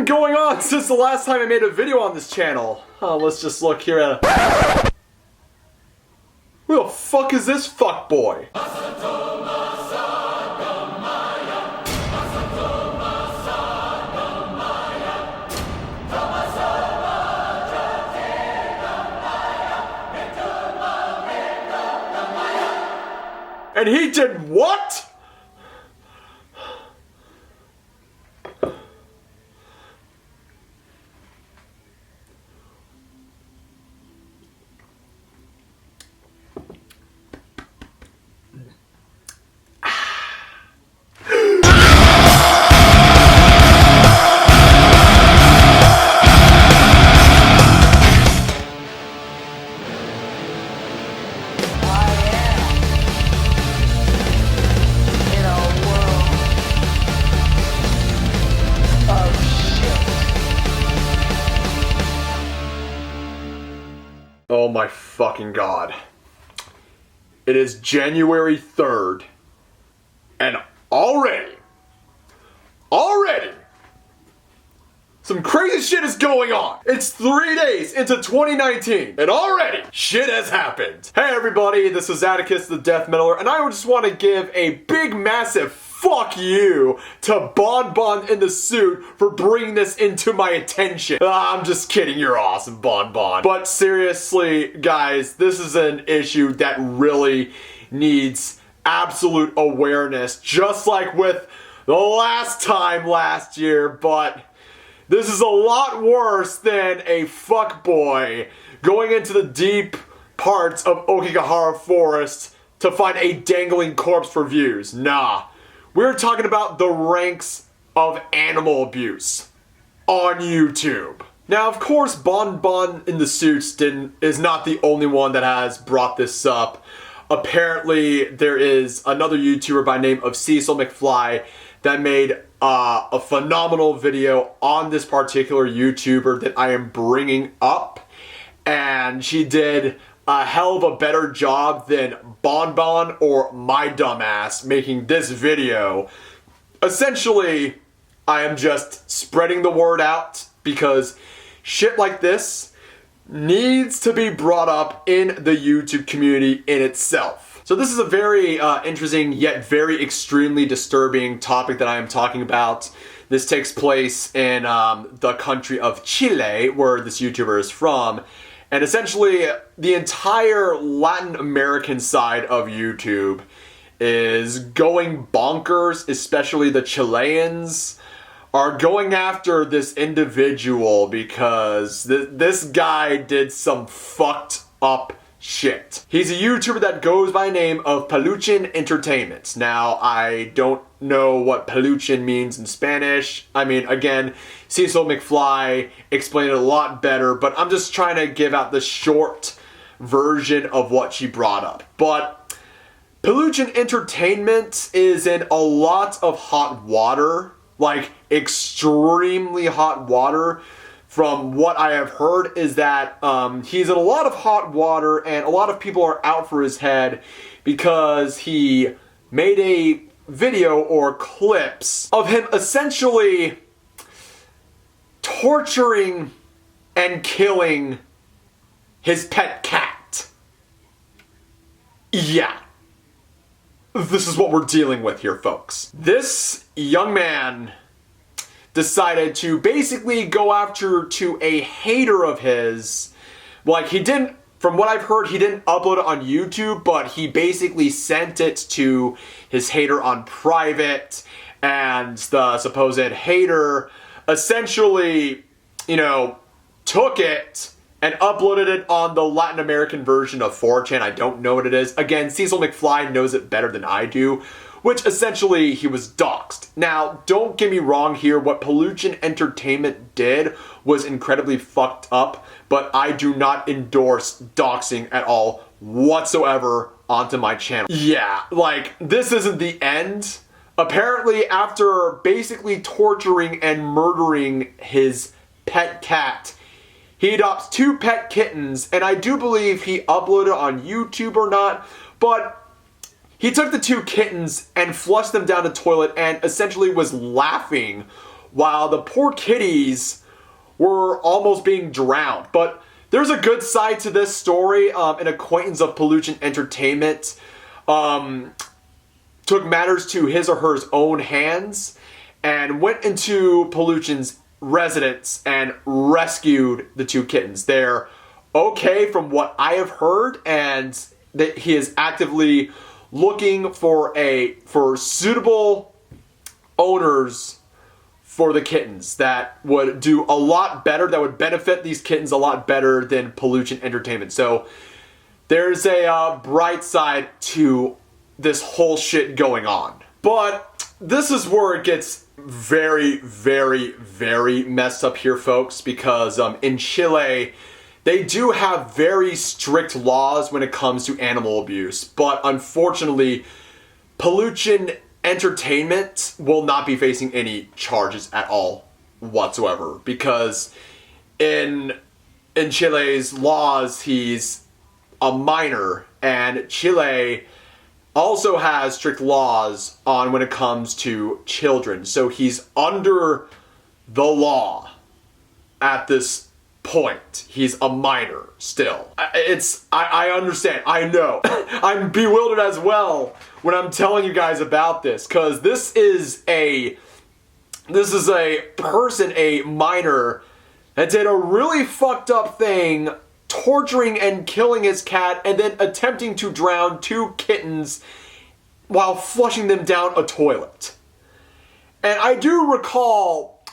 been going on since the last time I made a video on this channel? Let's just look here at... Who the fuck is this fuckboy? And he did what? Oh my fucking god. It is January 3rd, and already, some crazy shit is going on. It's 3 days into 2019, and already, shit has happened. Hey everybody, this is Atticus the Death Metaler, and I just want to give a big, massive fuck you to Bon Bon in the suit for bringing this into my attention. I'm just kidding, you're awesome, Bon Bon. But seriously, guys, this is an issue that really needs absolute awareness, just like with the last time last year, but this is a lot worse than a fuckboy going into the deep parts of Okigahara Forest to find a dangling corpse for views. Nah. We're talking about the ranks of animal abuse on YouTube. Now, of course, Bon Bon in the suits is not the only one that has brought this up. Apparently, there is another YouTuber by name of Cecil McFly that made a phenomenal video on this particular YouTuber that I am bringing up. And she did a hell of a better job than Bon Bon or my dumbass making this video. Essentially, I am just spreading the word out because shit like this needs to be brought up in the YouTube community in itself. So this is a very interesting yet very extremely disturbing topic that I am talking about. This takes place in the country of Chile, where this YouTuber is from. And essentially, the entire Latin American side of YouTube is going bonkers, especially the Chileans are going after this individual because this guy did some fucked up shit. He's a YouTuber that goes by the name of Peluchin Entertainment. Now, I don't know what Peluchin means in Spanish. I mean, again, Cecil McFly explained it a lot better, but I'm just trying to give out the short version of what she brought up. But Peluchin Entertainment is in a lot of hot water, like extremely hot water. From what I have heard is that he's in a lot of hot water and a lot of people are out for his head because he made a video or clips of him essentially torturing and killing his pet cat. Yeah. This is what we're dealing with here, folks. This young man decided to basically go after to a hater of his. Like, he didn't, from what I've heard, he didn't upload it on YouTube, but he basically sent it to his hater on private, and the supposed hater essentially, you know, took it and uploaded it on the Latin American version of 4chan. I don't know what it is. Again, Cecil McFly knows it better than I do, which essentially he was doxxed. Now, don't get me wrong here, what Peluchin Entertainment did was incredibly fucked up, but I do not endorse doxing at all whatsoever onto my channel. Yeah, like, this isn't the end. Apparently, after basically torturing and murdering his pet cat, he adopts 2 pet kittens, and I do believe he uploaded on YouTube or not, but he took the 2 kittens and flushed them down the toilet and essentially was laughing while the poor kitties were almost being drowned. But there's a good side to this story. An acquaintance of Peluchin Entertainment took matters to his or her own hands and went into Peluchin's residence and rescued the 2 kittens. They're okay from what I have heard, and that he is actively looking for suitable owners for the kittens that would do a lot better, that would benefit these kittens a lot better than Peluchin Entertainment. So there's a bright side to this whole shit going on. But this is where it gets very, very, very messed up here, folks, because in Chile, they do have very strict laws when it comes to animal abuse. But unfortunately, Peluchin Entertainment will not be facing any charges at all whatsoever, because in Chile's laws, he's a minor, and Chile also has strict laws on when it comes to children. So he's under the law at this point. He's a minor still. I understand. I know. I'm bewildered as well when I'm telling you guys about this, because this is a person, a minor, that did a really fucked up thing, torturing and killing his cat, and then attempting to drown 2 kittens while flushing them down a toilet. And I do recall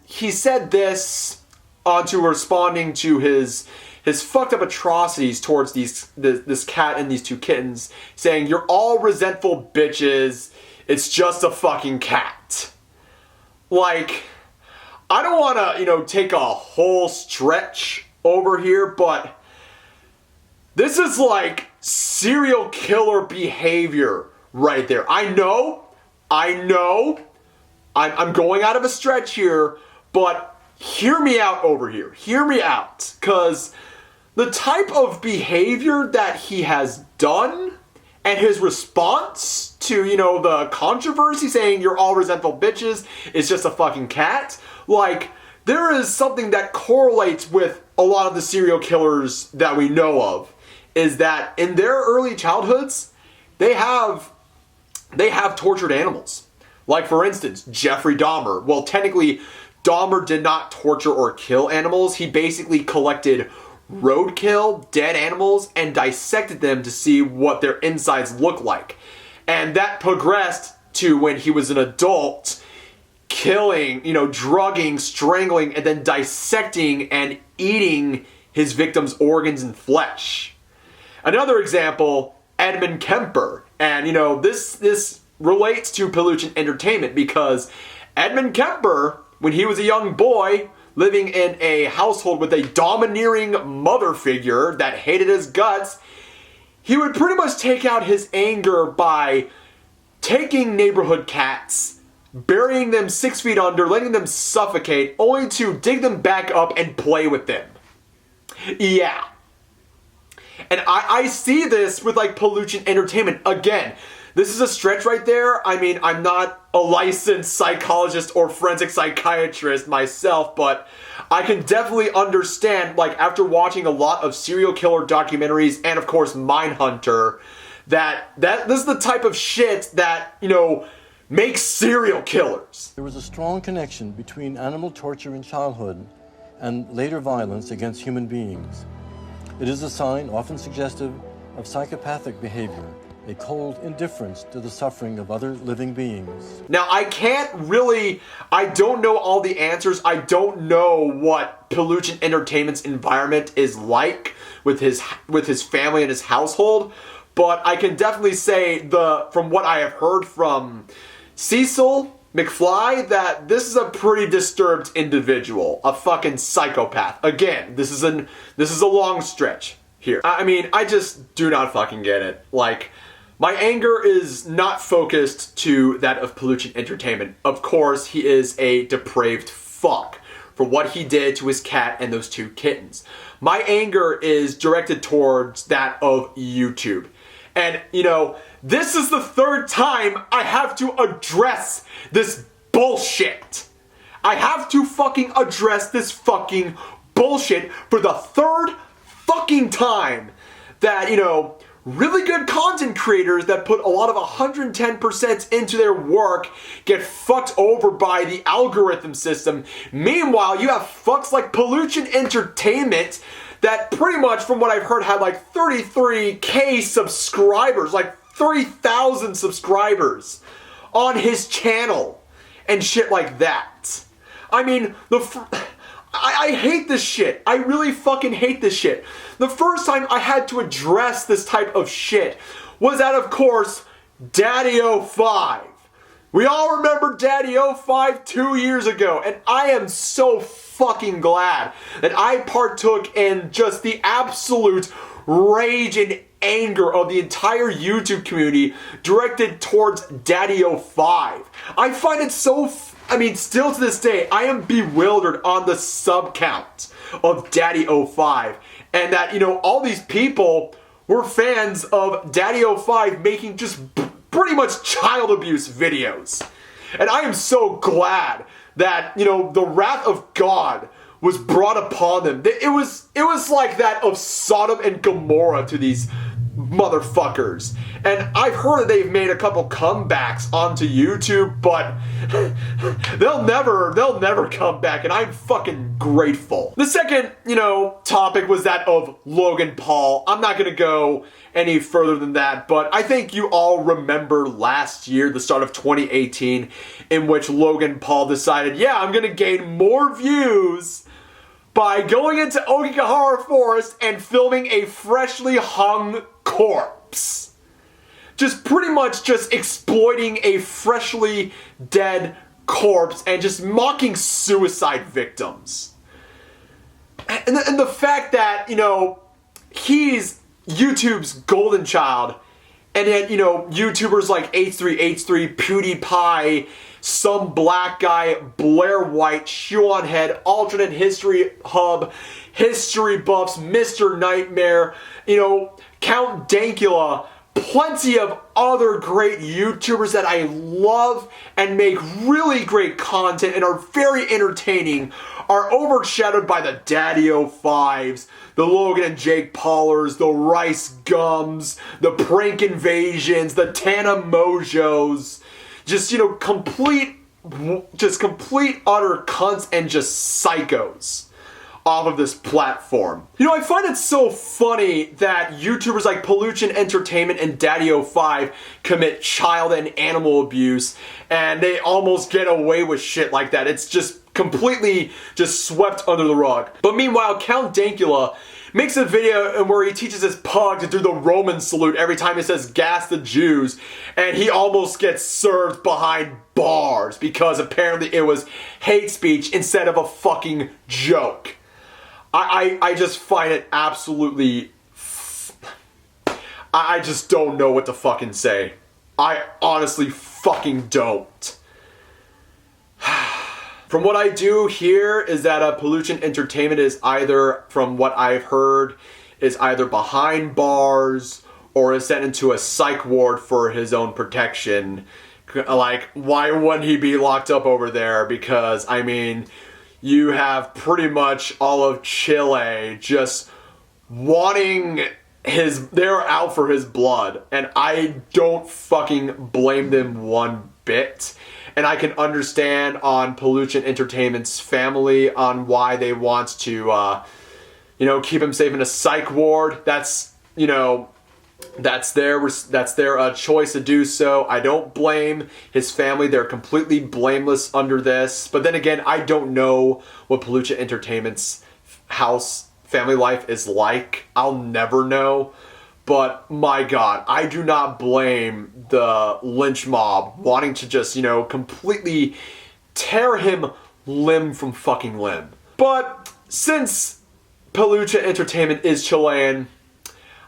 he said this onto responding to his fucked up atrocities towards this cat and these 2 kittens, saying, "You're all resentful bitches. It's just a fucking cat." Like, I don't want to, take a whole stretch over here, but this is like serial killer behavior right there. I know, I'm going out of a stretch here, but hear me out over here. Hear me out, because the type of behavior that he has done and his response to, the controversy, saying you're all resentful bitches, it's just a fucking cat. Like, there is something that correlates with a lot of the serial killers that we know of, is that in their early childhoods, they have tortured animals. Like, for instance, Jeffrey Dahmer. Well, technically, Dahmer did not torture or kill animals. He basically collected roadkill, dead animals, and dissected them to see what their insides look like. And that progressed to when he was an adult, killing, drugging, strangling, and then dissecting and eating his victims' organs and flesh. Another example, Edmund Kemper. And, this relates to Peluchin Entertainment, because Edmund Kemper, when he was a young boy living in a household with a domineering mother figure that hated his guts, he would pretty much take out his anger by taking neighborhood cats, burying them 6 feet under, letting them suffocate, only to dig them back up and play with them. Yeah. And I see this with, like, Peluchin Entertainment. Again, this is a stretch right there. I mean, I'm not a licensed psychologist or forensic psychiatrist myself, but I can definitely understand, like, after watching a lot of serial killer documentaries and, of course, Mindhunter, that this is the type of shit that, makes serial killers. There was a strong connection between animal torture in childhood and later violence against human beings. It is a sign, often suggestive, of psychopathic behavior, a cold indifference to the suffering of other living beings. Now, I don't know all the answers. I don't know what Peluchin Entertainment's environment is like with his family and his household, but I can definitely say, from what I have heard from Cecil McFly, that this is a pretty disturbed individual, a fucking psychopath. Again, this is a long stretch here. I mean, I just do not fucking get it. Like, my anger is not focused to that of Peluchin Entertainment. Of course, he is a depraved fuck for what he did to his cat and those 2 kittens. My anger is directed towards that of YouTube. And, this is the 3rd time I have to address this bullshit. I have to fucking address this fucking bullshit for the third fucking time that, you know, really good content creators that put a lot of 110% into their work get fucked over by the algorithm system. Meanwhile, you have fucks like Peluchin Entertainment that pretty much, from what I've heard, had like 33k subscribers, like 3,000 subscribers on his channel and shit like that. I mean, I hate this shit. I really fucking hate this shit. The first time I had to address this type of shit was at, of course, Daddy05. We all remember Daddy05 2 years ago, and I am so fucking glad that I partook in just the absolute rage and anger of the entire YouTube community directed towards Daddy05. I find it so still to this day, I am bewildered on the sub count of Daddy05. And that, you know, all these people were fans of Daddy05 making just pretty much child abuse videos. And I am so glad that, you know, the wrath of God was brought upon them. It was like that of Sodom and Gomorrah to these motherfuckers. And I've heard that they've made a couple comebacks onto YouTube, but they'll never come back, and I'm fucking grateful. The second, you know, topic was that of Logan Paul. I'm not gonna go any further than that, but I think you all remember last year, the start of 2018, in which Logan Paul decided, yeah, I'm gonna gain more views by going into Okigahara Forest and filming a freshly hung corpse. Just pretty much just exploiting a freshly dead corpse and just mocking suicide victims. And the fact that, you know, he's YouTube's golden child, and yet, you know, YouTubers like H3H3, PewDiePie, some black guy, Blair White, Shoe on Head, Alternate History Hub, History Buffs, Mr. Nightmare, you know, Count Dankula, plenty of other great YouTubers that I love and make really great content and are very entertaining are overshadowed by the Daddy05s, the Logan and Jake Paulers, the Rice Gums, the Prank Invasions, the Tana Mojos. Just, you know, complete utter cunts and just psychos off of this platform. You know, I find it so funny that YouTubers like Peluchin Entertainment and Daddy05 commit child and animal abuse, and they almost get away with shit like that. It's just completely just swept under the rug. But meanwhile, Count Dankula makes a video where he teaches his pug to do the Roman salute every time he says gas the Jews, and he almost gets served behind bars because apparently it was hate speech instead of a fucking joke. I just find it absolutely... I just don't know what to fucking say. I honestly fucking don't. From what I do hear is that Peluchin Entertainment is either, from what I've heard, is either behind bars or is sent into a psych ward for his own protection. Like, why wouldn't he be locked up over there? Because, I mean, you have pretty much all of Chile just wanting they're out for his blood. And I don't fucking blame them one bit. And I can understand on Peluchin Entertainment's family on why they want to, you know, keep him safe in a psych ward. That's, you know, that's their choice to do so. I don't blame his family. They're completely blameless under this. But then again, I don't know what Peluchin Entertainment's family life is like. I'll never know. But my God, I do not blame the lynch mob wanting to just, you know, completely tear him limb from fucking limb. But since Peluchin Entertainment is Chilean,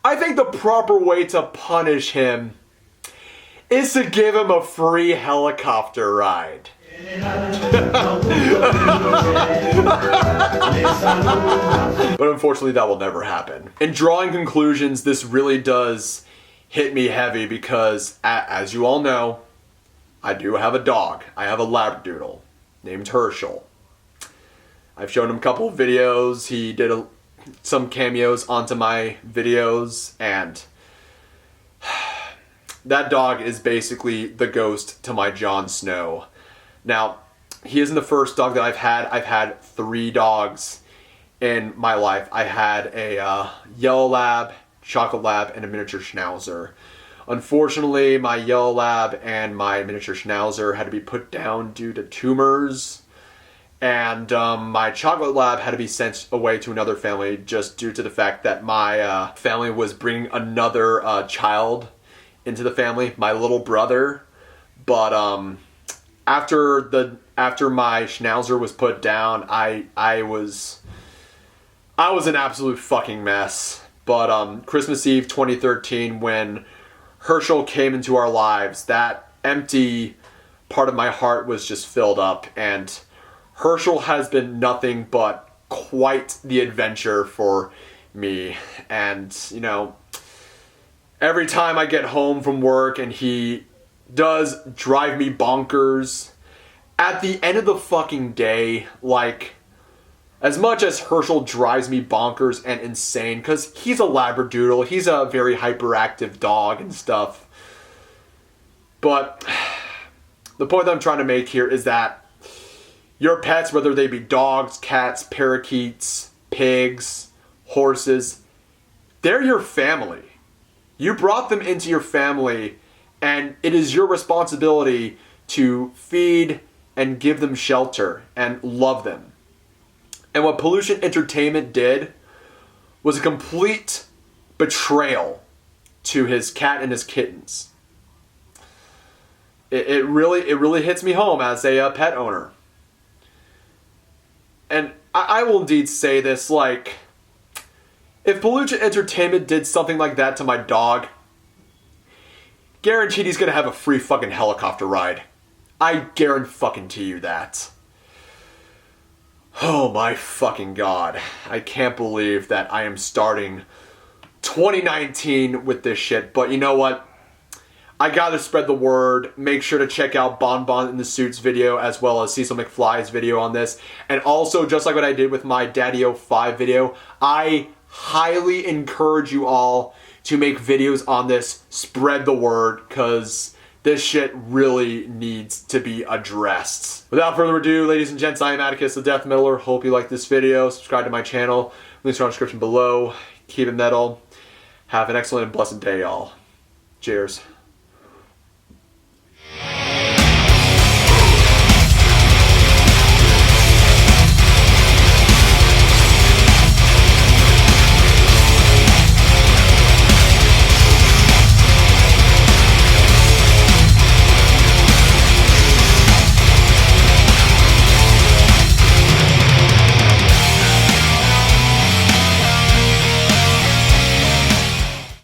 I think the proper way to punish him is to give him a free helicopter ride. But unfortunately that will never happen. In drawing conclusions, this really does hit me heavy because, as you all know, I do have a dog. I have a Labradoodle. named Herschel. I've shown him a couple of videos. He did some cameos onto my videos, and that dog is basically the ghost to my Jon Snow. Now, he isn't the first dog that I've had. I've had 3 dogs in my life. I had a yellow lab, chocolate lab, and a miniature schnauzer. Unfortunately, my yellow lab and my miniature schnauzer had to be put down due to tumors. And my chocolate lab had to be sent away to another family just due to the fact that my family was bringing another child into the family, my little brother. But after my schnauzer was put down, I was an absolute fucking mess. But Christmas Eve 2013, when Herschel came into our lives, that empty part of my heart was just filled up, and Herschel has been nothing but quite the adventure for me. And, you know, every time I get home from work and he does drive me bonkers, at the end of the fucking day, like, as much as Herschel drives me bonkers and insane, because he's a Labradoodle, he's a very hyperactive dog and stuff, but the point that I'm trying to make here is that your pets, whether they be dogs, cats, parakeets, pigs, horses, they're your family. You brought them into your family, and it is your responsibility to feed and give them shelter and love them. And what Peluchin Entertainment did was a complete betrayal to his cat and his kittens. It really hits me home as a pet owner. And I will indeed say this, like, if Peluchin Entertainment did something like that to my dog, guaranteed he's gonna have a free fucking helicopter ride. I guarantee you that. Oh my fucking god. I can't believe that I am starting 2019 with this shit, but you know what? I gotta spread the word. Make sure to check out Bon Bon in the Suits video as well as Cecil McFly's video on this. And also, just like what I did with my Daddy-O 5 video, I highly encourage you all to make videos on this. Spread the word, because this shit really needs to be addressed. Without further ado, ladies and gents, I am Atticus the Death Metaler. Hope you like this video. Subscribe to my channel. Links are in the description below. Keep it metal. Have an excellent and blessed day, y'all. Cheers.